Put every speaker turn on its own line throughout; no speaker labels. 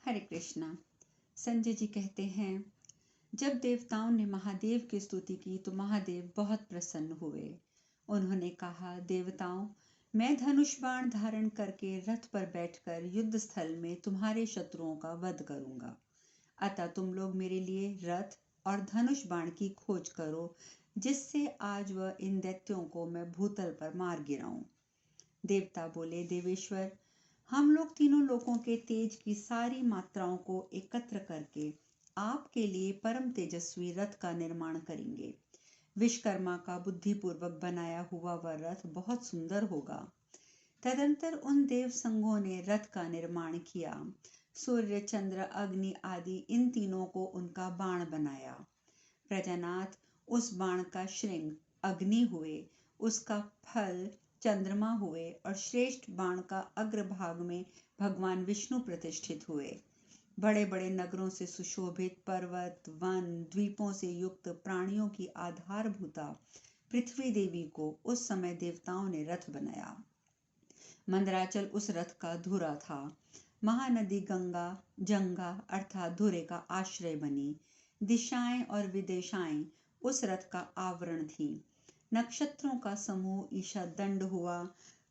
हरे कृष्णा। संजय जी कहते हैं, जब देवताओं ने महादेव की स्तुति की तो महादेव बहुत प्रसन्न हुए। उन्होंने कहा, देवताओं, मैं धनुष बाण धारण करके रथ पर बैठकर युद्ध स्थल में तुम्हारे शत्रुओं का वध करूंगा। अतः तुम लोग मेरे लिए रथ और धनुष बाण की खोज करो, जिससे आज वह इन दैत्यों को मैं भूतल पर मार गिराऊं। देवता बोले, देवेश्वर, हम लोग तीनों लोकों के तेज की सारी मात्राओं को एकत्र करके आपके लिए परम तेजस्वी रथ का निर्माण करेंगे। विश्वकर्मा का बुद्धिपूर्वक बनाया हुआ वह रथ बहुत सुंदर होगा। तदंतर उन देव संघों ने रथ का निर्माण किया। सूर्य, चंद्र, अग्नि आदि इन तीनों को उनका बाण बनाया। प्रजानाथ उस बाण का श्रृंग अग्नि हुए, उसका फल चंद्रमा हुए और श्रेष्ठ बाण का अग्रभाग में भगवान विष्णु प्रतिष्ठित हुए। बड़े बड़े नगरों से सुशोभित पर्वत, वन, द्वीपों से युक्त प्राणियों की आधारभूता पृथ्वी देवी को उस समय देवताओं ने रथ बनाया। मंदराचल उस रथ का धुरा था। महानदी गंगा जंगा अर्थात धुरे का आश्रय बनी। दिशाएं और विदिशाएं उस रथ का आवरण थी। नक्षत्रों का समूह ईशा दंड हुआ।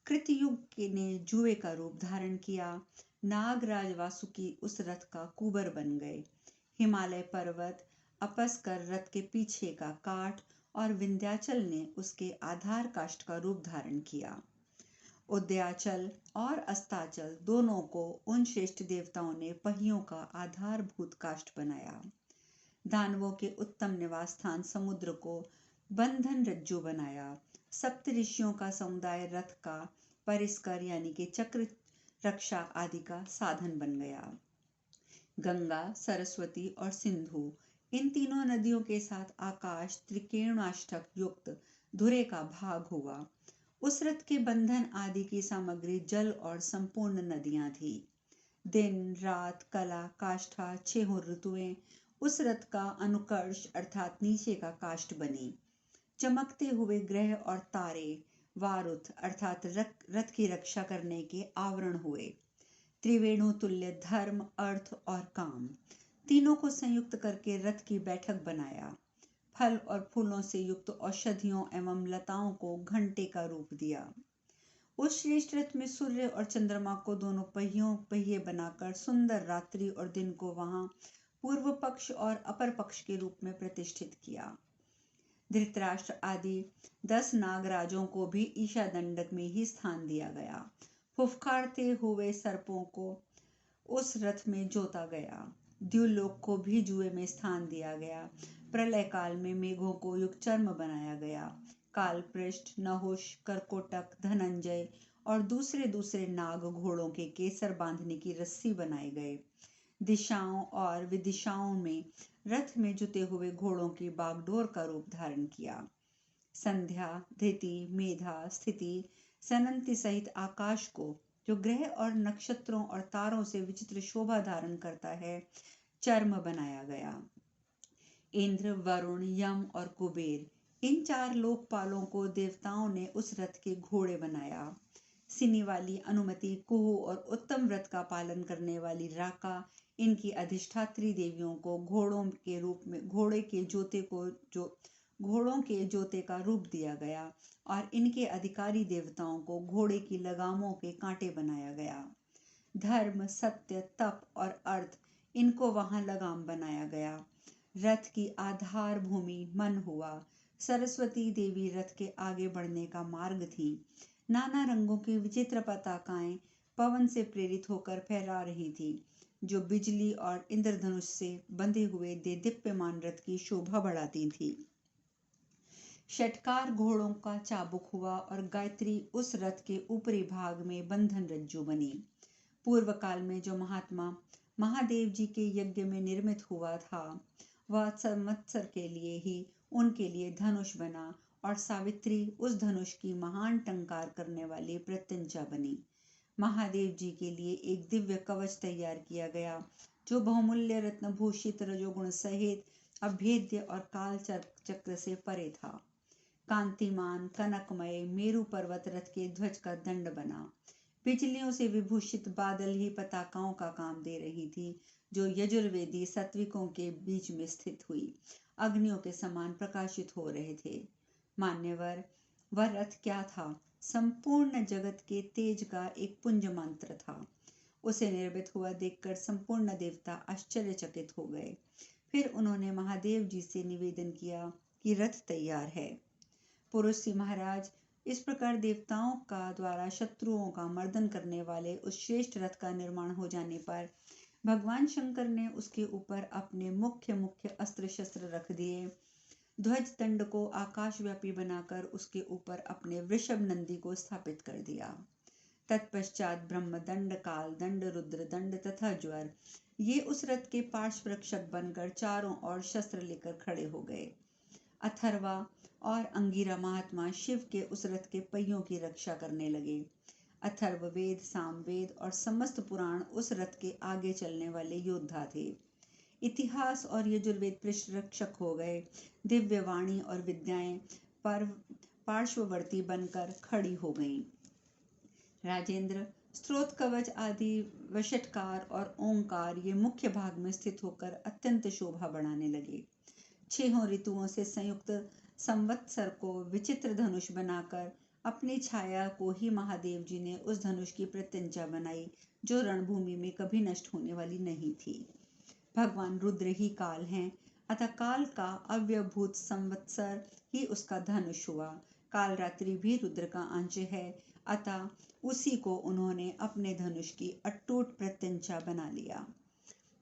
कृतयुग ने जुए का रूप धारण किया। नागराज वासुकी उस रथ का कुबर बन गए। हिमालय पर्वत अपस कर रथ के पीछे का काठ और विंध्याचल ने उसके आधार काष्ठ का रूप धारण किया। उदयाचल और अस्ताचल दोनों को उन श्रेष्ठ देवताओं ने पहियों का आधारभूत काष्ठ बनाया। दानवों के उत्तम निवास स्थान समुद्र को बंधन रज्जु बनाया। सप्त ऋषियों का समुदाय रथ का परिस्कर यानी कि चक्र रक्षा आदि का साधन बन गया। गंगा, सरस्वती और सिंधु इन तीनों नदियों के साथ आकाश त्रिकेणाष्टक युक्त धुरे का भाग हुआ। उस रथ के बंधन आदि की सामग्री जल और संपूर्ण नदियां थी। दिन रात कला काष्ठा छहों ऋतुएं उस रथ का अनुकर्ष अर्थात नीचे का काष्ठ बनी। चमकते हुए ग्रह और तारे वारुथ अर्थात रथ की रक्षा करने के आवरण हुए। त्रिवेणु तुल्य धर्म, अर्थ और काम तीनों को संयुक्त करके रथ की बैठक बनाया। फल और फूलों से युक्त औषधियों एवं लताओं को घंटे का रूप दिया। उस श्रेष्ठ रथ में सूर्य और चंद्रमा को दोनों पहिए बनाकर सुंदर रात्रि और दिन को वहां पूर्व पक्ष और अपर पक्ष के रूप में प्रतिष्ठित किया। धृतराष्ट्र आदि 10 नागराजों को भी ईशा दंडक में ही स्थान दिया गया। फुफकारते हुए सर्पों को उस रथ में जोता गया। द्युलोक को भी जुए में स्थान दिया गया। प्रलय काल में मेघों को युगचर्म बनाया गया। कालपृष्ठ, नहुष, करकोटक, धनंजय और दूसरे नाग घोड़ों के केसर बांधने की रस्सी बनाए गए। दिशाओं और विदिशाओं में रथ में जुते हुए घोड़ों की बागडोर का रूप धारण किया। संध्या, धृति, मेधा, स्थिति, सनंती सहित आकाश को, जो ग्रह और नक्षत्रों और तारों से विचित्र शोभा धारण करता है, चर्म बनाया गया। इंद्र, वरुण, यम और कुबेर इन 4 लोकपालों को देवताओं ने उस रथ के घोड़े बनाया। सिनी वाली अनुमति, कुहू और उत्तम व्रत का पालन करने वाली राका इनकी अधिष्ठात्री देवियों को घोड़ों के जोते का रूप दिया गया और इनके अधिकारी देवताओं को घोड़े की लगामों के कांटे बनाया गया। धर्म, सत्य, तप और अर्थ इनको वहां लगाम बनाया गया। रथ की आधार भूमि मन हुआ। सरस्वती देवी रथ के आगे बढ़ने का मार्ग थी। नाना रंगों की विचित्र पताकाएं पवन से प्रेरित होकर फहरा रही थी, जो बिजली और इंद्रधनुष से बंधे हुए देदीप्यमान रथ की शोभा बढ़ाती थी। षटकार घोड़ों का चाबुक हुआ और गायत्री उस रथ के ऊपरी भाग में बंधन रज्जु बनी। पूर्व काल में जो महात्मा महादेव जी के यज्ञ में निर्मित हुआ था, वह संवत्सर के लिए ही उनके लिए धनुष बना और सावित्री उस धनुष की महान टंकार करने वाली प्रत्यंचा बनी। महादेव जी के लिए एक दिव्य कवच तैयार किया गया, जो बहुमूल्य रत्न भूषित रजोगुण सहित अभेद्य और काल चक्र से परे था। कांतिमान कनकमय मेरु पर्वत रथ के ध्वज का दंड बना। बिजलियों से विभूषित बादल ही पताकाओं का काम दे रही थी, जो यजुर्वेदी सात्विकों के बीच में स्थित हुई अग्नियों के समान प्रकाशित हो रहे थे। मान्यवर, वह रथ क्या था? संपूर्ण जगत के तेज का एक पुंज मंत्र था। उसे निर्मित हुआ देखकर संपूर्ण देवता आश्चर्यचकित हो गए। फिर उन्होंने महादेव जी से निवेदन किया कि रथ तैयार है। पुरुषी महाराज, इस प्रकार देवताओं का द्वारा शत्रुओं का मर्दन करने वाले उस श्रेष्ठ रथ का निर्माण हो जाने पर भगवान शंकर ने उसके ऊपर अपने मुख्य अस्त्र शस्त्र रख दिए। ध्वज दंड को आकाशव्यापी बनाकर उसके ऊपर अपने वृषभ नंदी को स्थापित कर दिया। तत्पश्चात ब्रह्मदंड, कालदंड, रुद्रदंड तथा ज्वर ये उस रथ के पार्श्व रक्षक बनकर चारों ओर शस्त्र लेकर खड़े हो गए। अथर्वा और अंगिरा महात्मा शिव के उस रथ के पहियों की रक्षा करने लगे। अथर्ववेद, सामवेद और समस्त पुराण उस रथ के आगे चलने वाले योद्धा थे। इतिहास और यजुर्वेद पृष्ठरक्षक हो गए। दिव्य वाणी और विद्याएं पार्श्ववर्ती बनकर खड़ी हो गईं। राजेंद्र, स्त्रोत, कवच आदि, वषटकार और ओंकार ये मुख्य भाग में स्थित होकर अत्यंत शोभा बढ़ाने लगे। 6 ऋतुओं से संयुक्त संवत्सर को विचित्र धनुष बनाकर अपनी छाया को ही महादेव जी ने उस धनुष की प्रत्यंचा बनाई, जो रणभूमि में कभी नष्ट होने वाली नहीं थी। भगवान रुद्र ही काल हैं, अतः काल का अव्यभूत संवत्सर ही उसका धनुष हुआ। काल रात्रि भी रुद्र का अंश है, अतः उसी को उन्होंने अपने धनुष की अटूट प्रत्यंचा बना लिया।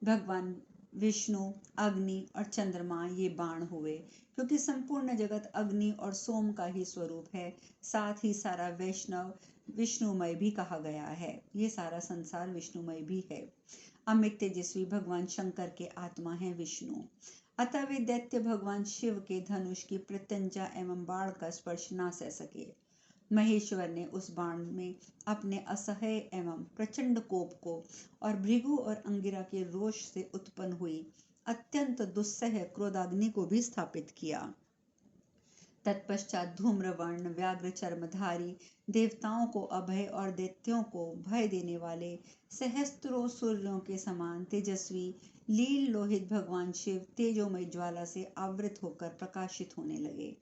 भगवान विष्णु अग्नि और चंद्रमा ये बाण हुए, क्योंकि संपूर्ण जगत अग्नि और सोम का ही स्वरूप है। साथ ही सारा वैष्णव विष्णुमय भी कहा गया है। ये सारा संसार विष्णुमय भी है। अमित तेजस्वी भगवान शंकर के आत्मा है विष्णु, अतः वे दैत्य भगवान शिव के धनुष की प्रत्यंचा एवं बाण का स्पर्श ना सह सके। महेश्वर ने उस बाण में अपने असह्य एवं प्रचंड कोप को और भृगु और अंगिरा के रोष से उत्पन्न हुई अत्यंत दुस्सह क्रोधाग्नि को भी स्थापित किया। तत्पश्चात धूम्रवर्ण व्याघ्र चर्मधारी देवताओं को अभय और दैत्यों को भय देने वाले सहस्त्रों सूर्यों के समान तेजस्वी लील लोहित भगवान शिव तेजोमय ज्वाला से आवृत होकर प्रकाशित होने लगे।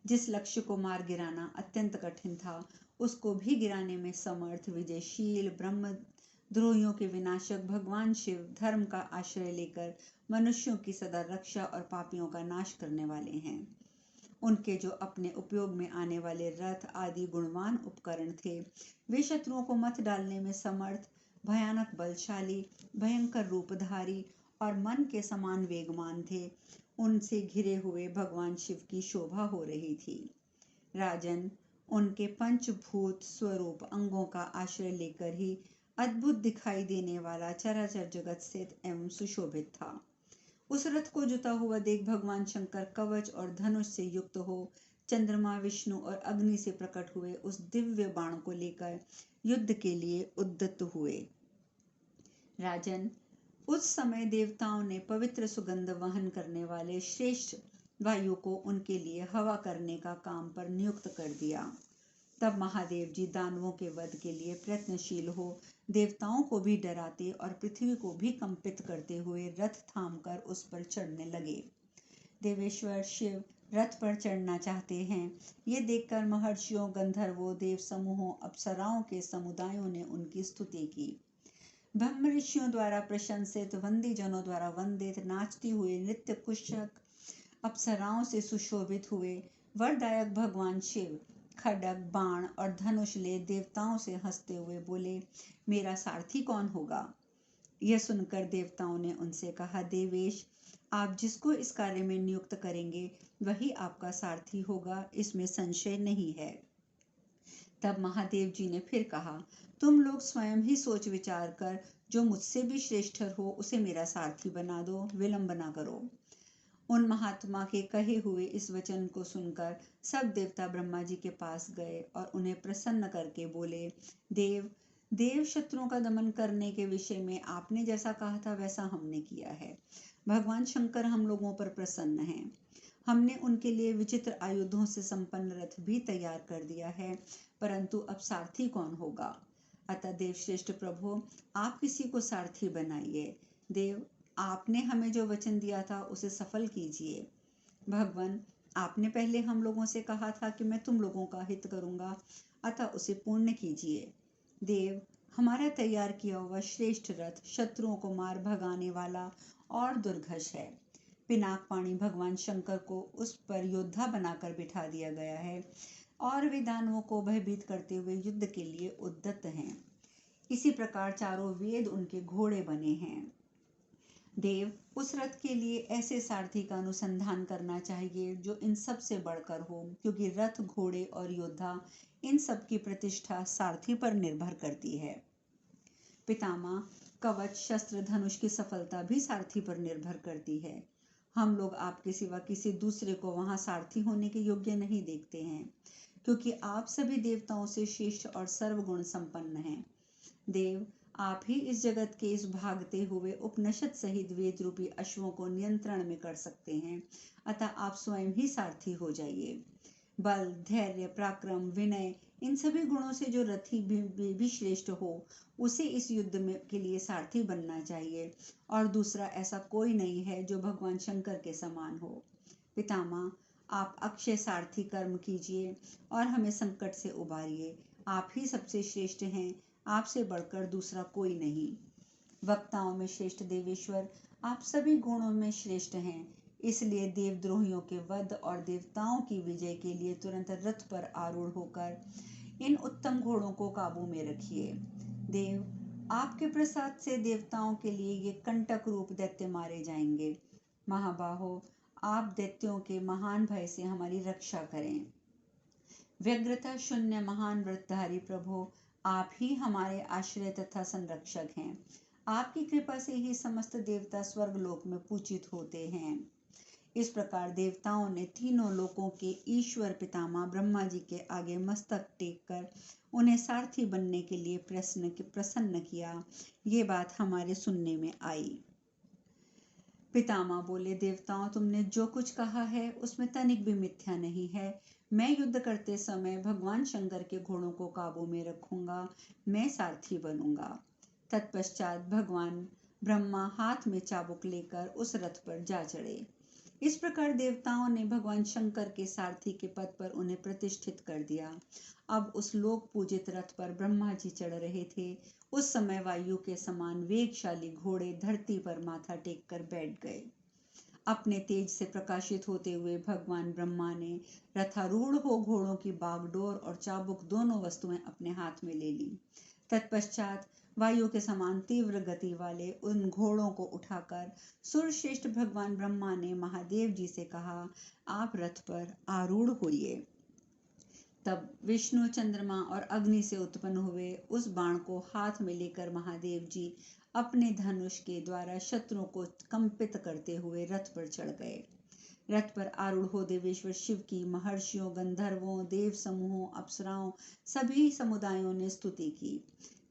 जिस लक्ष्य को मार गिराना अत्यंत कठिन था, उसको भी गिराने में समर्थ विजयशील ब्रह्म द्रोहियों के विनाशक भगवान शिव धर्म का आश्रय लेकर मनुष्यों की सदा रक्षा और पापियों का नाश करने वाले हैं। उनके जो अपने उपयोग में आने वाले रथ आदि गुणवान उपकरण थे, वे शत्रुओं को मत डालने में समर्थ, भयानक बलशाली, भयंकर रूपधारी और मन के समान वेगवान थे। उनसे घिरे हुए भगवान शिव की शोभा हो रही थी। राजन, उनके पंचभूत स्वरूप अंगों का आश्रय लेकर ही अद्भुत दिखाई देने वाला चराचर जगत स्थित एवं सुशोभित था। उस रथ को जुता हुआ देख भगवान शंकर कवच और धनुष से युक्त हो चंद्रमा, विष्णु और अग्नि से प्रकट हुए उस दिव्य बाण को लेकर युद्ध के लिए उद्यत हुए। राजन, उस समय देवताओं ने पवित्र सुगंध वहन करने वाले श्रेष्ठ वायु को उनके लिए हवा करने का काम पर नियुक्त कर दिया। तब महादेव जी दानवों के वध के लिए प्रयत्नशील हो देवताओं को भी डराते और पृथ्वी को भी कंपित करते हुए रथ थामकर उस पर चढ़ने लगे। देवेश्वर शिव रथ पर चढ़ना चाहते हैं, ये देखकर महर्षियों, गंधर्वों, देव समूहों, अप्सराओं के समुदायों ने उनकी स्तुति की। ब्रह्म ऋषियों द्वारा प्रशंसित, वंदी जनों द्वारा वंदित, नाचती हुई नृत्य कुशक अप्सराओं से सुशोभित हुए वरदायक भगवान शिव खड्ग, बाण और धनुष ले देवताओं से हंसते हुए बोले, मेरा सारथी कौन होगा? यह सुनकर देवताओं ने उनसे कहा, देवेश, आप जिसको इस कार्य में नियुक्त करेंगे वही आपका सारथी होगा, इसमें संशय नहीं है। तब महादेव जी ने फिर कहा, तुम लोग स्वयं ही सोच विचार कर जो मुझसे भी श्रेष्ठ हो उसे मेरा सारथी बना दो, विलंब न करो। उन महात्मा के कहे हुए इस वचन को सुनकर सब देवता ब्रह्मा जी के पास गए और उन्हें प्रसन्न करके बोले, देव शत्रुओं का दमन करने के विषय में आपने जैसा कहा था वैसा हमने किया है। भगवान शंकर हम लोगों पर प्रसन्न हैं। हमने उनके लिए विचित्र आयुधों से संपन्न रथ भी तैयार कर दिया है, परंतु अब सारथी कौन होगा? अतः देवश्रेष्ठ प्रभु, आप किसी को सारथी बनाइए। देव, आपने हमें जो वचन दिया था उसे सफल कीजिए। भगवान, आपने पहले हम लोगों से कहा था कि मैं तुम लोगों का हित करूंगा, अतः उसे पूर्ण कीजिए। देव, हमारा तैयार किया हुआ श्रेष्ठ रथ शत्रुओं को मार भगाने वाला और दुर्घष है। पिनाक पाणी भगवान शंकर को उस पर योद्धा बनाकर बिठा दिया गया है और वे दानवों को भयभीत करते हुए युद्ध के लिए उद्यत हैं। इसी प्रकार चारों वेद उनके घोड़े बने हैं। देव, उस रथ के लिए ऐसे सारथी का अनुसंधान करना चाहिए जो इन सब से बढ़कर हो, क्योंकि रथ, घोड़े और योद्धा, इन सब की प्रतिष्ठा सारथी पर निर्भर करती है। पितामह, कवच, शस्त्र, धनुष की सफलता भी सारथी पर निर्भर करती है। हम लोग आपके सिवा किसी दूसरे को वहां सारथी होने के योग्य नहीं देखते हैं, क्योंकि आप सभी देवताओं से श्रेष्ठ और सर्वगुण संपन्न हैं। देव, आप ही इस जगत के इस भागते हुए उपनिषद सहित वेद रूपी अश्वों को नियंत्रण में कर सकते हैं, अतः आप स्वयं ही सारथी हो जाइए। बल, धैर्य, पराक्रम, विनय, इन सभी गुणों से जो रथी भी श्रेष्ठ हो, उसे इस युद्ध में के लिए सारथी बनना चाहिए, और दूसरा ऐसा कोई नहीं है जो भगवान शंकर के समान हो। पितामह, आप अक्षय सारथी कर्म कीजिए और हमें संकट से उबारिए। आप ही सबसे श्रेष्ठ हैं, आपसे बढ़कर दूसरा कोई नहीं। वक्ताओं में श्रेष्ठ देवेश्वर, आप सभी गुणों में श्रेष्ठ हैं, इसलिए देवद्रोहियों के वध और देवताओं की विजय के लिए तुरंत रथ पर आरूढ़ होकर इन उत्तम घोड़ों को काबू में रखिए। देव, आपके प्रसाद से देवताओं के लिए ये कंटक रूप दैत्य मारे जाएंगे। महाबाहो, आप दैत्यों के महान भय से हमारी रक्षा करें। व्यग्रता शून्य महान व्रतधारी प्रभु, आप ही हमारे आश्रय तथा संरक्षक हैं। आपकी कृपा से ही समस्त देवता स्वर्गलोक में पूजित होते हैं। इस प्रकार देवताओं ने तीनों लोकों के ईश्वर पितामह ब्रह्मा जी के आगे मस्तक टेक कर उन्हें सारथी बनने के लिए प्रसन्न किया। ये बात हमारे सुनने में आई। पितामह बोले, देवताओं, तुमने जो कुछ कहा है उसमें तनिक भी मिथ्या नहीं है। मैं युद्ध करते समय भगवान शंकर के घोड़ों को काबू में रखूंगा, मैं सारथी बनूंगा। तत्पश्चात भगवान ब्रह्मा हाथ में चाबुक लेकर उस रथ पर जा चढ़े। इस प्रकार देवताओं ने भगवान शंकर के सारथी के पद पर उन्हें प्रतिष्ठित कर दिया। अब उस लोक पूजित रथ पर ब्रह्मा जी चढ़ रहे थे। उस समय वायु के समान वेगशाली घोड़े धरती पर माथा टेक कर बैठ गए। अपने तेज से प्रकाशित होते हुए भगवान ब्रह्मा ने रथारूढ़ हो घोड़ों की बागडोर और चाबुक दोनों वस्तुएं अपने हाथ में ले ली। तत्पश्चात वायु के समान तीव्र गति वाले उन घोड़ों को उठाकर सुरश्रेष्ठ भगवान ब्रह्मा ने महादेव जी से कहा, आप रथ पर आरूढ़ होइए। तब विष्णु, चंद्रमा और अग्नि से उत्पन्न हुए उस बाण को हाथ में लेकर महादेव जी अपने धनुष के द्वारा शत्रुओं को कंपित करते हुए रथ पर चढ़ गए। रथ पर आरूढ़ हो देवेश्वर शिव की महर्षियों, गंधर्वों, देव समूहों, अप्सराओं, सभी समुदायों ने स्तुति की।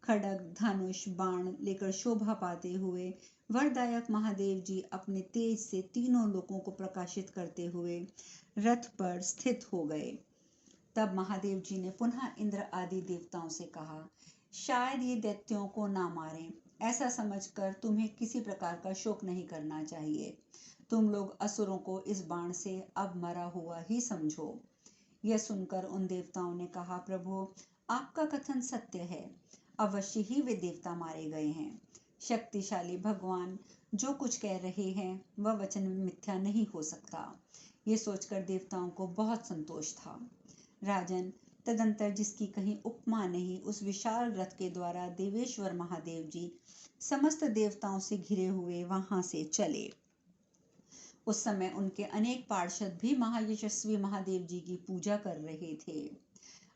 खड्ग, धनुष, बाण लेकर शोभा पाते हुए वरदायक महादेव जी अपने तेज से तीनों लोकों को प्रकाशित करते हुए रथ पर स्थित हो गए। तब महादेव जी ने पुनः इंद्र आदि देवताओं से कहा, शायद ये दैत्यों को ना मारें, ऐसा समझकर तुम्हें किसी प्रकार का शोक नहीं करना चाहिए। तुम लोग असुरों को इस बाण से अब मरा हुआ ही समझो। यह सुनकर उन देवताओं ने कहा, प्रभु, आपका कथन सत्य है, अवश्य ही वे देवता मारे गए हैं। शक्तिशाली भगवान जो कुछ कह रहे हैं वह वचन मिथ्या नहीं हो सकता। ये सोचकर देवताओं को बहुत संतोष था। राजन, तदंतर जिसकी कहीं उपमा नहीं, उस विशाल रथ के द्वारा देवेश्वर महादेव जी समस्त देवताओं से घिरे हुए वहां से चले। उस समय उनके अनेक पार्षद भी महायशस्वी महादेव जी की पूजा कर रहे थे।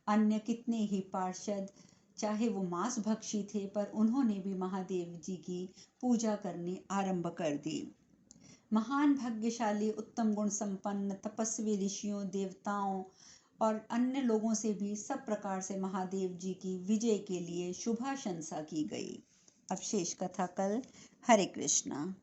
अन्य कितने ही पार्षद, चाहे वो मांस भक्षी थे, पर उन्होंने भी महादेव जी की पूजा करनी आरंभ कर दी। महान भाग्यशाली, उत्तम गुण संपन्न तपस्वी ऋषियों, देवताओं और अन्य लोगों से भी सब प्रकार से महादेव जी की विजय के लिए शुभाशंसा की गई। अब शेष कथा कल। हरे कृष्णा।